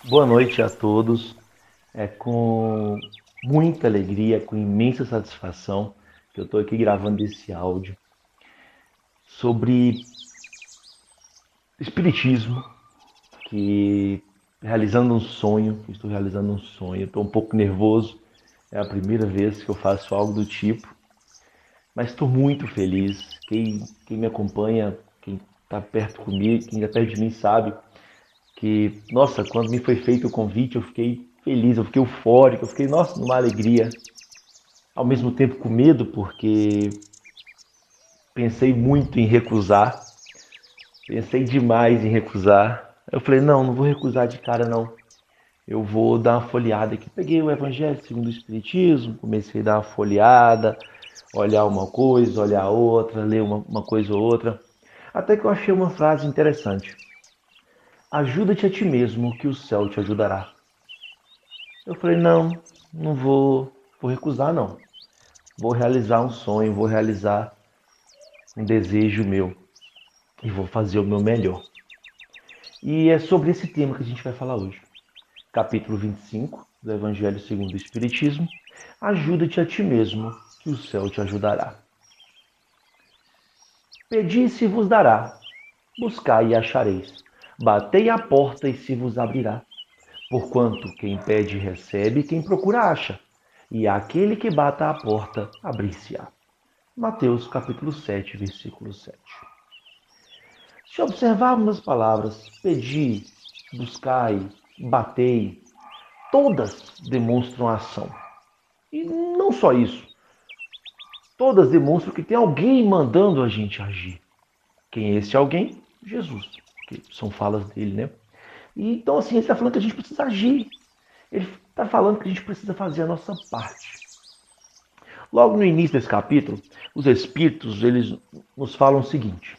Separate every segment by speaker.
Speaker 1: Boa noite a todos. É com muita alegria, com imensa satisfação que eu estou aqui gravando esse áudio sobre espiritismo, que realizando um sonho, estou realizando um sonho, estou um pouco nervoso, é a primeira vez que eu faço algo do tipo, mas estou muito feliz. Quem me acompanha, quem está perto comigo, quem está perto de mim sabe que, nossa, quando me foi feito o convite, eu fiquei feliz, eu fiquei eufórico, eu fiquei, nossa, numa alegria. Ao mesmo tempo com medo, porque pensei muito em recusar, pensei demais em recusar. Eu falei, não vou recusar de cara não. Eu vou dar uma folheada aqui. Peguei o Evangelho segundo o Espiritismo, comecei a dar uma folheada, olhar uma coisa, olhar outra, ler uma coisa ou outra. Até que eu achei uma frase interessante. Ajuda-te a ti mesmo, que o céu te ajudará. Eu falei, não vou recusar não. Vou realizar um sonho, vou realizar um desejo meu e vou fazer o meu melhor. E é sobre esse tema que a gente vai falar hoje. Capítulo 25 do Evangelho segundo o Espiritismo. Ajuda-te a ti mesmo, que o céu te ajudará. Pedi e se vos dará. Buscai e achareis. Batei à porta e se vos abrirá. Porquanto quem pede recebe, quem procura acha. E aquele que bata à porta, abrir-se-á. Mateus capítulo 7, versículo 7. Se observarmos as palavras pedi, buscai, batei, todas demonstram ação. E não só isso, todas demonstram que tem alguém mandando a gente agir. Quem é esse alguém? Jesus, que são falas dele, né? E então, assim, ele está falando que a gente precisa agir. Ele está falando que a gente precisa fazer a nossa parte. Logo no início desse capítulo, os Espíritos eles nos falam o seguinte: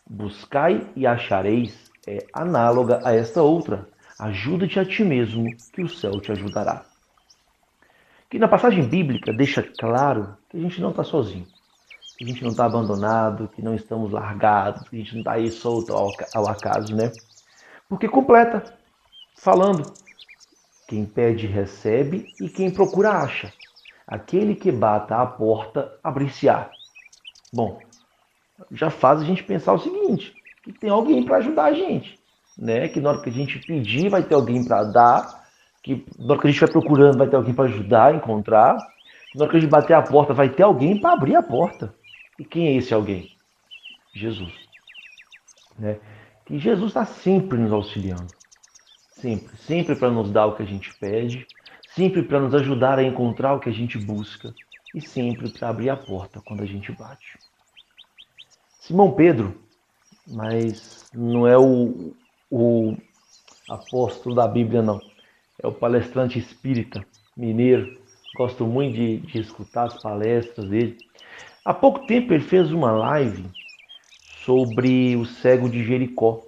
Speaker 1: buscai e achareis é análoga a esta outra. Ajuda-te a ti mesmo, que o céu te ajudará. Que na passagem bíblica deixa claro que a gente não está sozinho, que a gente não está abandonado, que não estamos largados, que a gente não está aí solto ao acaso, né? Porque completa, falando, quem pede recebe e quem procura acha. Aquele que bata à porta abrir-se-á. Bom, já faz a gente pensar o seguinte, que tem alguém para ajudar a gente, né? Que na hora que a gente pedir vai ter alguém para dar, que na hora que a gente vai procurando vai ter alguém para ajudar a encontrar, na hora que a gente bater a porta vai ter alguém para abrir a porta. E quem é esse alguém? Jesus, né? Que Jesus está sempre nos auxiliando, sempre para nos dar o que a gente pede, sempre para nos ajudar a encontrar o que a gente busca e sempre para abrir a porta quando a gente bate. Simão Pedro, mas não é o apóstolo da Bíblia, não. É o palestrante espírita mineiro. Gosto muito de escutar as palestras dele. Há pouco tempo ele fez uma live sobre o cego de Jericó,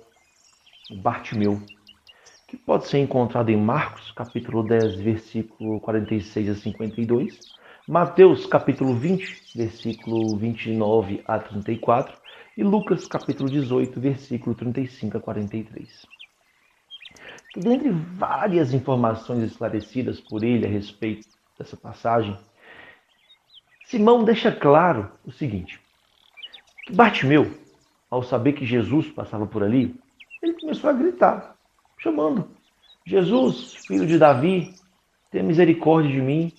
Speaker 1: o Bartimeu, que pode ser encontrado em Marcos, capítulo 10, versículo 46 a 52, Mateus, capítulo 20, versículo 29 a 34, e Lucas, capítulo 18, versículo 35 a 43. Que dentre várias informações esclarecidas por ele a respeito dessa passagem, Simão deixa claro o seguinte: que Bartimeu, ao saber que Jesus passava por ali, ele começou a gritar, chamando: Jesus, filho de Davi, tenha misericórdia de mim.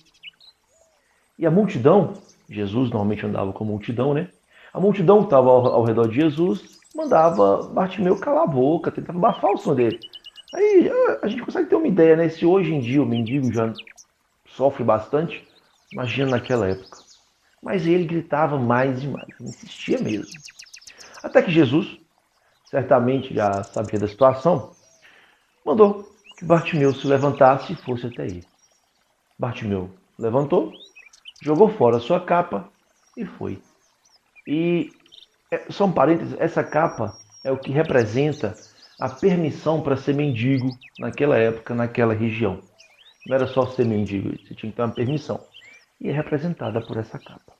Speaker 1: E a multidão, Jesus normalmente andava com a multidão, né? A multidão que estava ao redor de Jesus mandava Bartimeu calar a boca, tentava abafar o som dele. Aí a gente consegue ter uma ideia, né? Se hoje em dia o mendigo já sofre bastante, imagina naquela época. Mas ele gritava mais e mais, insistia mesmo. Até que Jesus, certamente já sabia da situação, mandou que Bartimeu se levantasse e fosse até ele. Bartimeu levantou, jogou fora a sua capa e foi. E só um parênteses, essa capa é o que representa a permissão para ser mendigo naquela época, naquela região. Não era só ser mendigo, você tinha que ter uma permissão. E é representada por essa capa.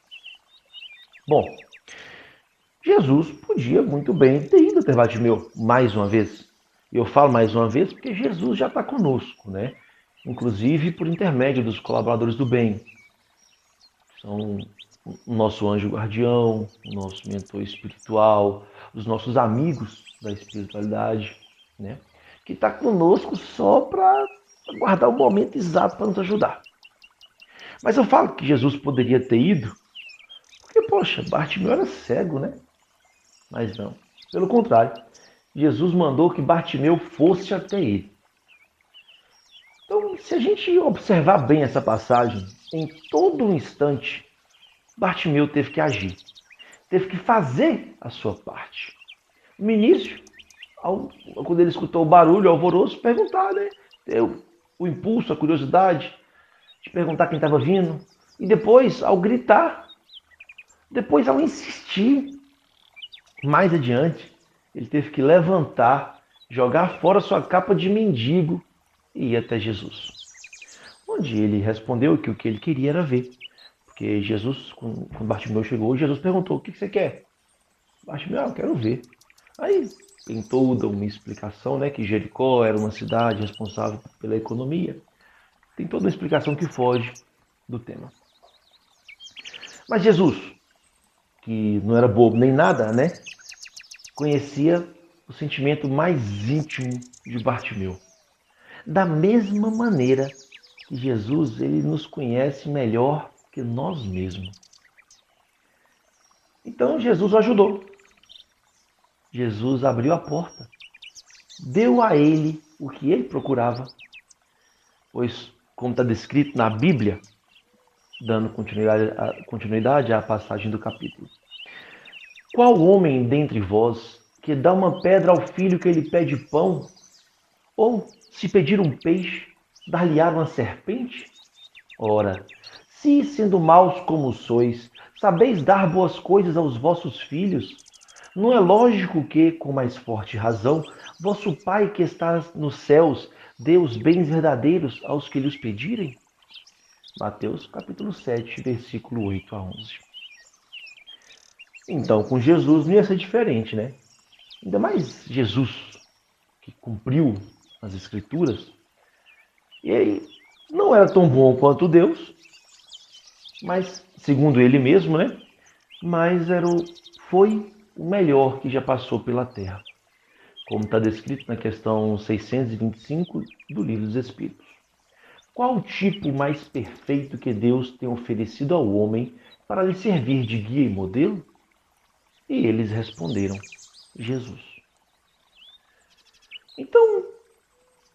Speaker 1: Bom, Jesus podia muito bem ter ido até Bartimeu mais uma vez. E eu falo mais uma vez porque Jesus já está conosco, né? Inclusive por intermédio dos colaboradores do bem, que são o nosso anjo guardião, o nosso mentor espiritual, os nossos amigos da espiritualidade, né? Que está conosco só para guardar o momento exato para nos ajudar. Mas eu falo que Jesus poderia ter ido, porque, poxa, Bartimeu era cego, né? Mas não. Pelo contrário, Jesus mandou que Bartimeu fosse até ele. Então, se a gente observar bem essa passagem, em todo um instante, Bartimeu teve que agir, teve que fazer a sua parte. No início, quando ele escutou o barulho, o alvoroço, perguntar, né? Deu o impulso, a curiosidade de perguntar quem estava vindo. E depois, ao gritar, depois ao insistir, mais adiante, ele teve que levantar, jogar fora sua capa de mendigo e ir até Jesus. Onde ele respondeu que o que ele queria era ver. Porque Jesus, quando Bartimeu chegou, Jesus perguntou: o que você quer? Bartimeu, eu quero ver. Aí tem toda uma explicação, né, que Jericó era uma cidade responsável pela economia. Tem toda uma explicação que foge do tema. Mas Jesus, que não era bobo nem nada, né, conhecia o sentimento mais íntimo de Bartimeu. Da mesma maneira que Jesus, ele nos conhece melhor que nós mesmos. Então Jesus o ajudou. Jesus abriu a porta, deu a ele o que ele procurava, pois, como está descrito na Bíblia, dando continuidade à passagem do capítulo: qual homem dentre vós que dá uma pedra ao filho que ele pede pão, ou, se pedir um peixe, dar-lhe-á uma serpente? Ora, se, sendo maus como sois, sabeis dar boas coisas aos vossos filhos, não é lógico que, com mais forte razão, vosso Pai que está nos céus dê os bens verdadeiros aos que lhes pedirem? Mateus capítulo 7, versículo 8 a 11. Então, com Jesus não ia ser diferente, né? Ainda mais Jesus, que cumpriu as Escrituras, e ele não era tão bom quanto Deus, mas, segundo ele mesmo, né? Mas foi o melhor que já passou pela Terra, como está descrito na questão 625 do Livro dos Espíritos. Qual o tipo mais perfeito que Deus tem oferecido ao homem para lhe servir de guia e modelo? E eles responderam: Jesus. Então,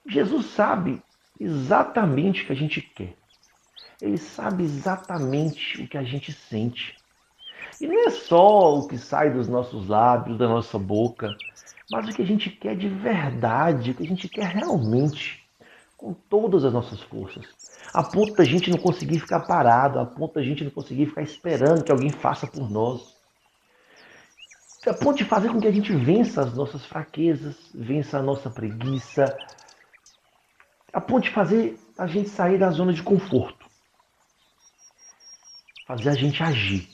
Speaker 1: Jesus sabe exatamente o que a gente quer. Ele sabe exatamente o que a gente sente. E não é só o que sai dos nossos lábios, da nossa boca, mas o que a gente quer de verdade, o que a gente quer realmente, com todas as nossas forças. A ponto da gente não conseguir ficar parado, a ponto da gente não conseguir ficar esperando que alguém faça por nós. A ponto de fazer com que a gente vença as nossas fraquezas, vença a nossa preguiça, a ponto de fazer a gente sair da zona de conforto, fazer a gente agir,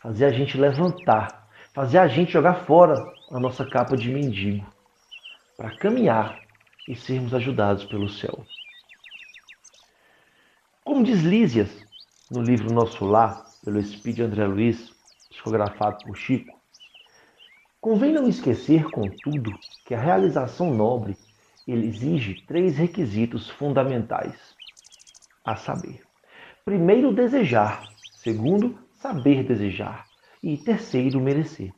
Speaker 1: fazer a gente levantar, fazer a gente jogar fora a nossa capa de mendigo, para caminhar e sermos ajudados pelo céu. Como diz Lísias, no livro Nosso Lar, pelo Espírito André Luiz, psicografado por Chico: convém não esquecer, contudo, que a realização nobre ele exige 3 requisitos fundamentais, a saber: primeiro, desejar; segundo, saber desejar; e terceiro, merecer.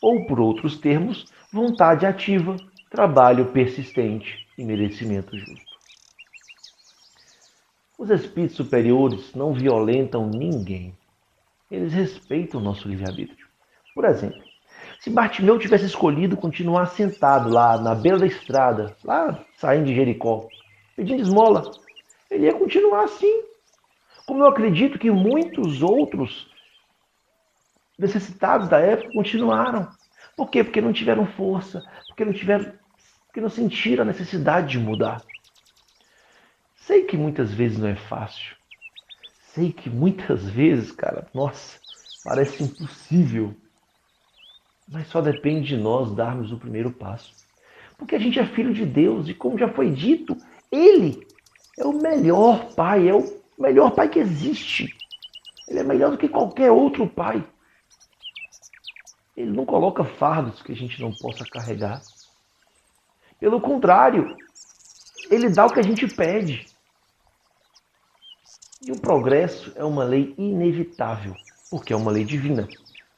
Speaker 1: Ou, por outros termos, vontade ativa, trabalho persistente e merecimento justo. Os espíritos superiores não violentam ninguém. Eles respeitam o nosso livre-arbítrio. Por exemplo, se Bartimeu tivesse escolhido continuar sentado lá na beira da estrada, lá saindo de Jericó, pedindo esmola, ele ia continuar assim. Como eu acredito que muitos outros necessitados da época continuaram. Por quê? Porque não tiveram força, porque não sentiram a necessidade de mudar. Sei que muitas vezes não é fácil. Sei que muitas vezes, cara, nossa, parece impossível. Mas só depende de nós darmos o primeiro passo. Porque a gente é filho de Deus e, como já foi dito, Ele é o melhor pai, é o melhor pai que existe. Ele é melhor do que qualquer outro pai. Ele não coloca fardos que a gente não possa carregar. Pelo contrário, ele dá o que a gente pede. E o progresso é uma lei inevitável, porque é uma lei divina.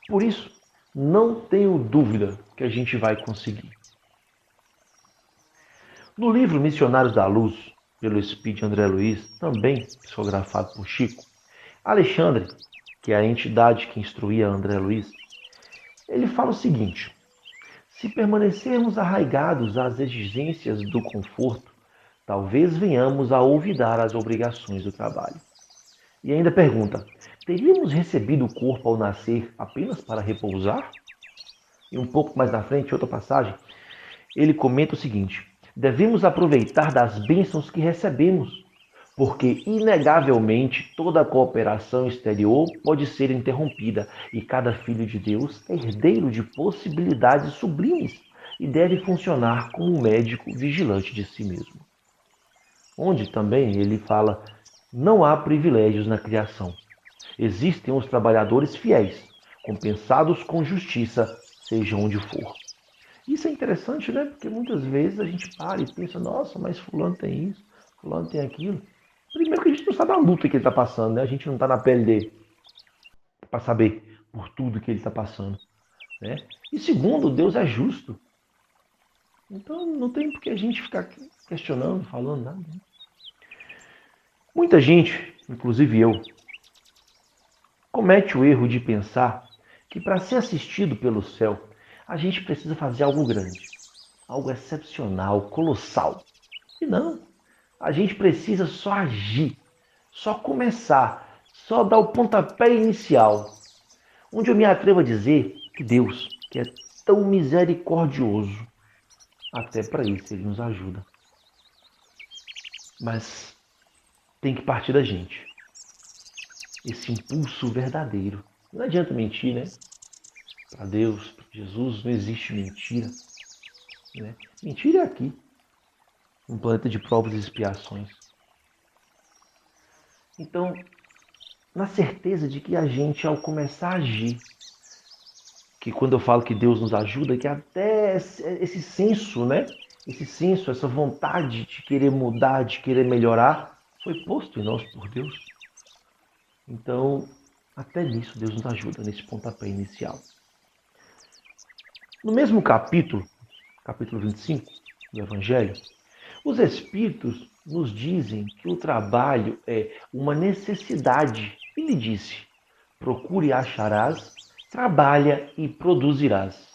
Speaker 1: Por isso, não tenho dúvida que a gente vai conseguir. No livro Missionários da Luz, pelo Espírito André Luiz, também psicografado por Chico, Alexandre, que é a entidade que instruía André Luiz, ele fala o seguinte: se permanecermos arraigados às exigências do conforto, talvez venhamos a olvidar as obrigações do trabalho. E ainda pergunta: teríamos recebido o corpo ao nascer apenas para repousar? E um pouco mais na frente, outra passagem, ele comenta o seguinte: devemos aproveitar das bênçãos que recebemos, porque inegavelmente toda cooperação exterior pode ser interrompida e cada filho de Deus é herdeiro de possibilidades sublimes e deve funcionar como um médico vigilante de si mesmo. Onde também ele fala: não há privilégios na criação. Existem os trabalhadores fiéis, compensados com justiça, seja onde for. Isso é interessante, né? Porque muitas vezes a gente para e pensa: nossa, mas fulano tem isso, fulano tem aquilo. Primeiro que a gente não sabe a luta que ele está passando, né? A gente não está na pele dele para saber por tudo que ele está passando, né? E segundo, Deus é justo. Então não tem por que a gente ficar questionando, falando nada, né? Muita gente, inclusive eu, comete o erro de pensar que para ser assistido pelo céu, a gente precisa fazer algo grande, algo excepcional, colossal. E não, a gente precisa só agir, só começar, só dar o pontapé inicial, onde eu me atrevo a dizer que Deus, que é tão misericordioso, até para isso ele nos ajuda. Mas tem que partir da gente, esse impulso verdadeiro. Não adianta mentir, né? Para Deus, para Jesus, não existe mentira, né? Mentira é aqui, um planeta de provas e expiações. Então, na certeza de que a gente, ao começar a agir, que quando eu falo que Deus nos ajuda, que até esse senso, né? Esse senso, essa vontade de querer mudar, de querer melhorar, foi posto em nós por Deus. Então, até nisso Deus nos ajuda, nesse pontapé inicial. No mesmo capítulo 25 do Evangelho, os Espíritos nos dizem que o trabalho é uma necessidade. Ele disse: procure e acharás, trabalha e produzirás.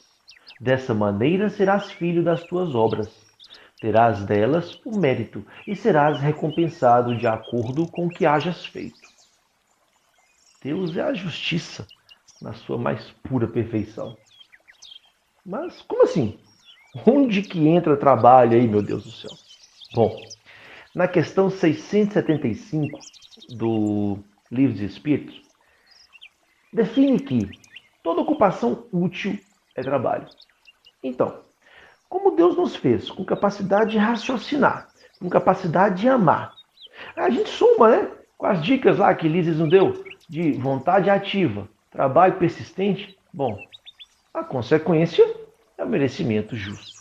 Speaker 1: Dessa maneira serás filho das tuas obras. Terás delas o mérito e serás recompensado de acordo com o que hajas feito. Deus é a justiça na sua mais pura perfeição. Mas como assim? Onde que entra trabalho aí, meu Deus do céu? Bom, na questão 675 do Livro dos Espíritos, define que toda ocupação útil é trabalho. Então, como Deus nos fez com capacidade de raciocinar, com capacidade de amar, a gente soma, né? Com as dicas lá que Lises nos deu, de vontade ativa, trabalho persistente, bom, a consequência é o merecimento justo.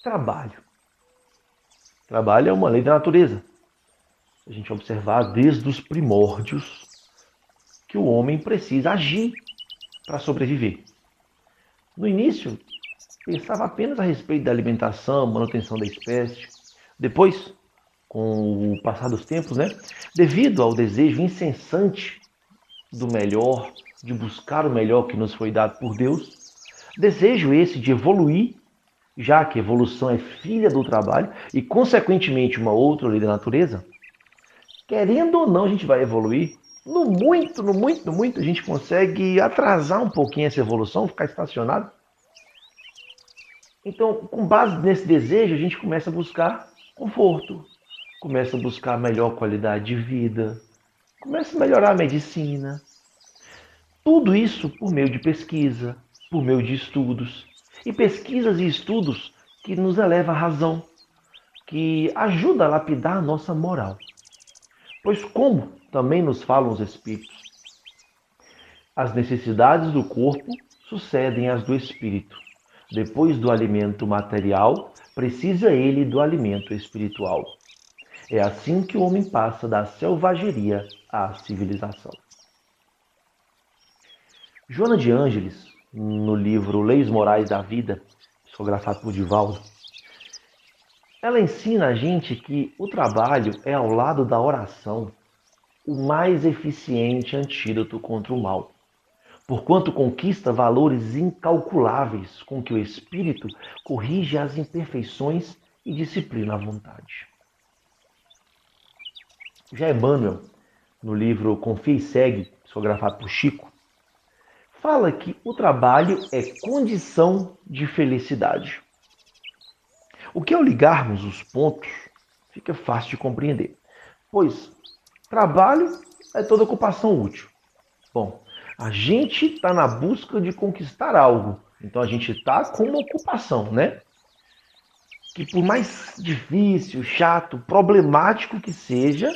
Speaker 1: Trabalho. Trabalho é uma lei da natureza. A gente observar desde os primórdios que o homem precisa agir para sobreviver. No início, pensava apenas a respeito da alimentação, manutenção da espécie. Depois, com o passar dos tempos, né, devido ao desejo incessante do melhor, de buscar o melhor que nos foi dado por Deus, desejo esse de evoluir, já que evolução é filha do trabalho e, consequentemente, uma outra lei da natureza, querendo ou não, a gente vai evoluir. No muito, a gente consegue atrasar um pouquinho essa evolução, ficar estacionado. Então, com base nesse desejo, a gente começa a buscar conforto, começa a buscar melhor qualidade de vida, começa a melhorar a medicina. Tudo isso por meio de pesquisa, por meio de estudos, e pesquisas e estudos que nos eleva à razão, que ajuda a lapidar a nossa moral. Pois como também nos falam os Espíritos, as necessidades do corpo sucedem às do espírito. Depois do alimento material, precisa ele do alimento espiritual. É assim que o homem passa da selvageria à civilização. Joana de Ângeles, no livro Leis Morais da Vida, psicografado por Divaldo, ela ensina a gente que o trabalho é, ao lado da oração, o mais eficiente antídoto contra o mal, porquanto conquista valores incalculáveis com que o espírito corrige as imperfeições e disciplina a vontade. Já Emmanuel, no livro Confia e Segue, psicografado por Chico, fala que o trabalho é condição de felicidade. O que ao ligarmos os pontos fica fácil de compreender, pois trabalho é toda ocupação útil. Bom, a gente está na busca de conquistar algo, então a gente está com uma ocupação, né? Que por mais difícil, chato, problemático que seja,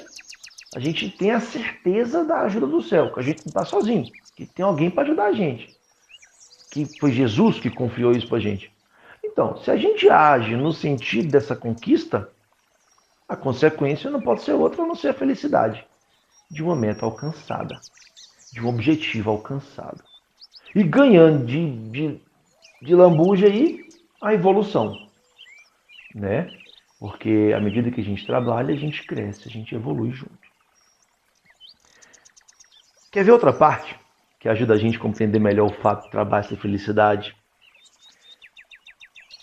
Speaker 1: a gente tem a certeza da ajuda do céu, que a gente não está sozinho, que tem alguém para ajudar a gente, que foi Jesus que confiou isso para a gente. Então, se a gente age no sentido dessa conquista, a consequência não pode ser outra a não ser a felicidade de uma meta alcançada, de um objetivo alcançado. E ganhando de lambuja aí a evolução, né? Porque à medida que a gente trabalha, a gente cresce, a gente evolui junto. Quer ver outra parte que ajuda a gente a compreender melhor o fato de trabalho ser felicidade?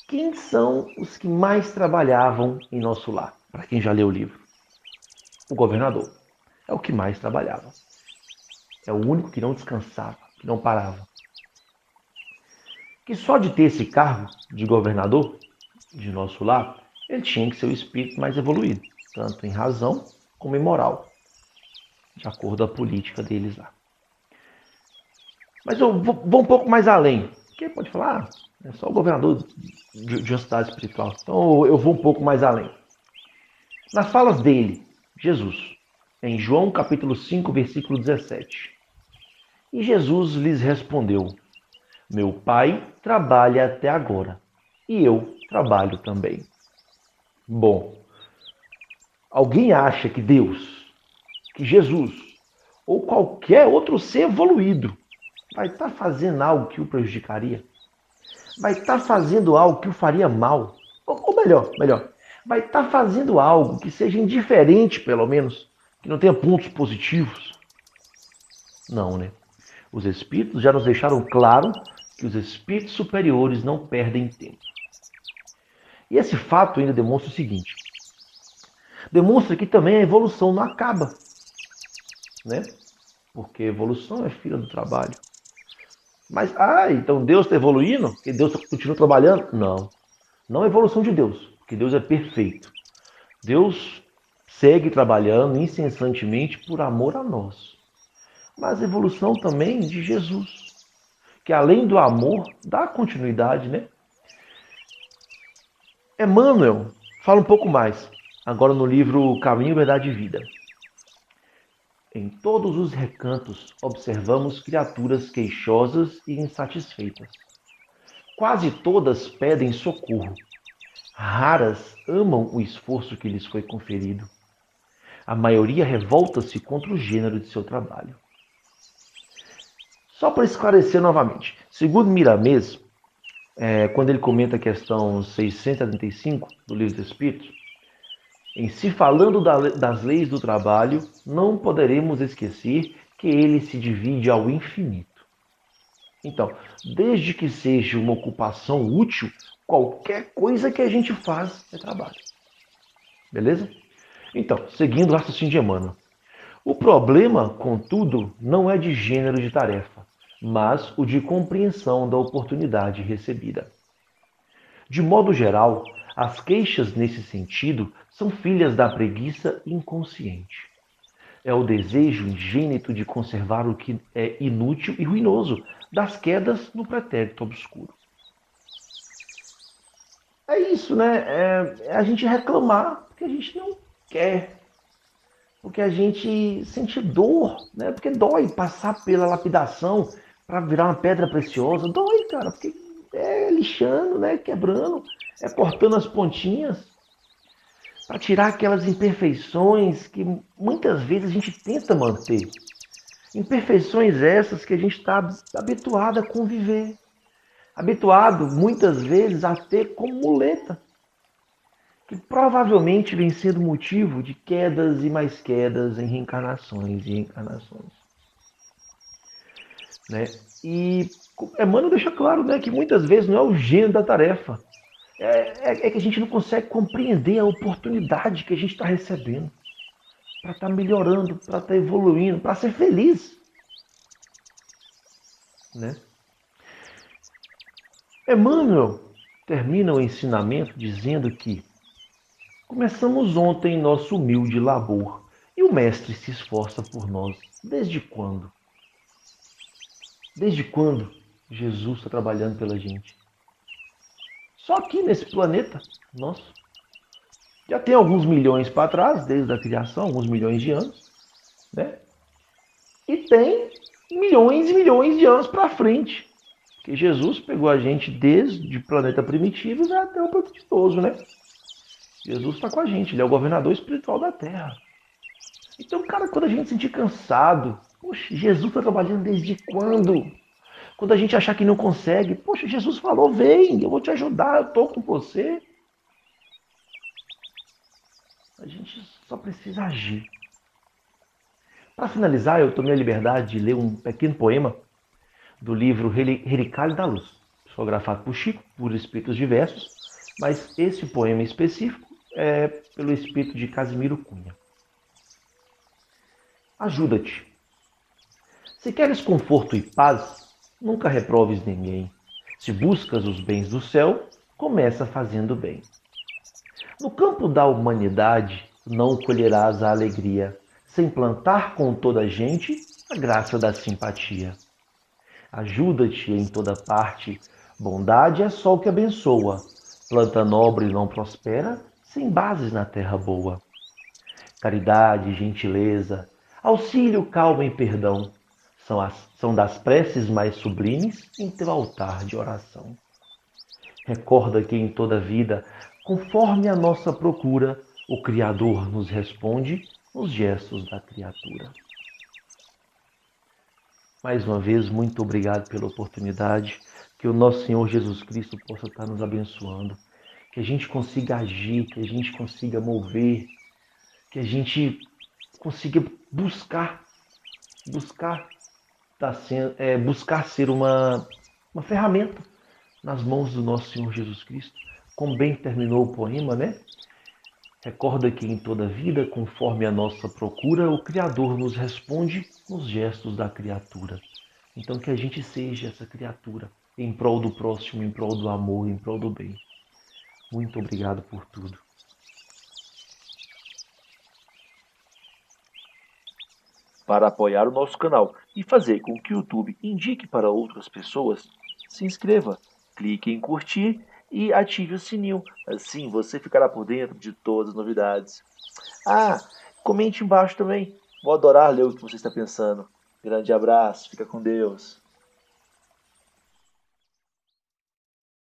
Speaker 1: Quem são os que mais trabalhavam em nosso lar? Para quem já leu o livro. O governador. É o que mais trabalhava. É o único que não descansava, que não parava. Que só de ter esse cargo de governador de nosso lar, ele tinha que ser o espírito mais evoluído, tanto em razão como em moral, de acordo com a política deles lá. Mas eu vou um pouco mais além. Porque pode falar, é só o governador de uma cidade espiritual. Então eu vou um pouco mais além. Nas falas dele, Jesus, em João capítulo 5, versículo 17. E Jesus lhes respondeu: meu Pai trabalha até agora, e eu trabalho também. Bom, alguém acha que Deus, que Jesus, ou qualquer outro ser evoluído vai estar fazendo algo que o prejudicaria? Vai estar fazendo algo que o faria mal? Ou melhor, vai estar fazendo algo que seja indiferente, pelo menos, que não tenha pontos positivos? Não, né? Os espíritos já nos deixaram claro que os espíritos superiores não perdem tempo. E esse fato ainda demonstra o seguinte: demonstra que também a evolução não acaba, né? Porque evolução é filha do trabalho. Mas, então Deus está evoluindo? Porque Deus continua trabalhando? Não. Não é evolução de Deus, porque Deus é perfeito. Deus segue trabalhando incessantemente por amor a nós. Mas a evolução também de Jesus, que além do amor, dá continuidade, né? Emmanuel fala um pouco mais, agora no livro Caminho, Verdade e Vida. Em todos os recantos observamos criaturas queixosas e insatisfeitas. Quase todas pedem socorro. Raras amam o esforço que lhes foi conferido. A maioria revolta-se contra o gênero de seu trabalho. Só para esclarecer novamente, segundo Miramês, quando ele comenta a questão 675 do Livro dos Espíritos, em se falando das leis do trabalho, não poderemos esquecer que ele se divide ao infinito. Então, desde que seja uma ocupação útil, qualquer coisa que a gente faz é trabalho. Beleza? Então, seguindo o raciocínio de Emmanuel. O problema, contudo, não é de gênero de tarefa, mas o de compreensão da oportunidade recebida. De modo geral, as queixas nesse sentido são filhas da preguiça inconsciente. É o desejo ingênito de conservar o que é inútil e ruinoso, das quedas no pretérito obscuro. é isso, né? É a gente reclamar porque a gente não quer, porque a gente sente dor, né? Porque dói passar pela lapidação para virar uma pedra preciosa. Dói, cara, porque é lixando, né? Quebrando, é cortando as pontinhas para tirar aquelas imperfeições que muitas vezes a gente tenta manter. Imperfeições essas que a gente está habituado a conviver, habituado muitas vezes a ter como muleta, que provavelmente vem sendo motivo de quedas e mais quedas em reencarnações e reencarnações, né? E Emmanuel deixa claro, né, que muitas vezes não é o gênero da tarefa, é que a gente não consegue compreender a oportunidade que a gente está recebendo para estar melhorando, para estar evoluindo, para ser feliz, né? Emmanuel termina o ensinamento dizendo que começamos ontem nosso humilde labor e o Mestre se esforça por nós. Desde quando? Desde quando Jesus está trabalhando pela gente? Só aqui nesse planeta nosso. Já tem alguns milhões para trás, desde a criação, alguns milhões de anos, né? E tem milhões e milhões de anos para frente. Porque Jesus pegou a gente desde o planeta primitivo e vai até o planeta idoso, né? Jesus está com a gente, ele é o governador espiritual da Terra. Então, cara, quando a gente se sentir cansado, poxa, Jesus está trabalhando desde quando? Quando a gente achar que não consegue, poxa, Jesus falou, vem, eu vou te ajudar, eu estou com você. A gente só precisa agir. Para finalizar, eu tomei a liberdade de ler um pequeno poema do livro Relicário da Luz, psicografado por Chico, por espíritos diversos, mas esse poema específico é pelo espírito de Casimiro Cunha. Ajuda-te. Se queres conforto e paz, nunca reproves ninguém. Se buscas os bens do céu, começa fazendo bem. No campo da humanidade, não colherás a alegria, sem plantar com toda a gente a graça da simpatia. Ajuda-te em toda parte, bondade é sol que abençoa. Planta nobre não prospera, sem bases na terra boa. Caridade, gentileza, auxílio, calma e perdão são das preces mais sublimes em teu altar de oração. Recorda que em toda vida, conforme a nossa procura, o Criador nos responde nos gestos da criatura. Mais uma vez, muito obrigado pela oportunidade. Que o nosso Senhor Jesus Cristo possa estar nos abençoando. Que a gente consiga agir, que a gente consiga mover, que a gente consiga buscar, buscar ser uma ferramenta nas mãos do nosso Senhor Jesus Cristo. Como bem terminou o poema, né? Recorda que em toda vida, conforme a nossa procura, o Criador nos responde nos gestos da criatura. Então que a gente seja essa criatura em prol do próximo, em prol do amor, em prol do bem. Muito obrigado por tudo.
Speaker 2: Para apoiar o nosso canal e fazer com que o YouTube indique para outras pessoas, se inscreva, clique em curtir e ative o sininho. Assim você ficará por dentro de todas as novidades. Ah, comente embaixo também. Vou adorar ler o que você está pensando. Grande abraço, fica com Deus.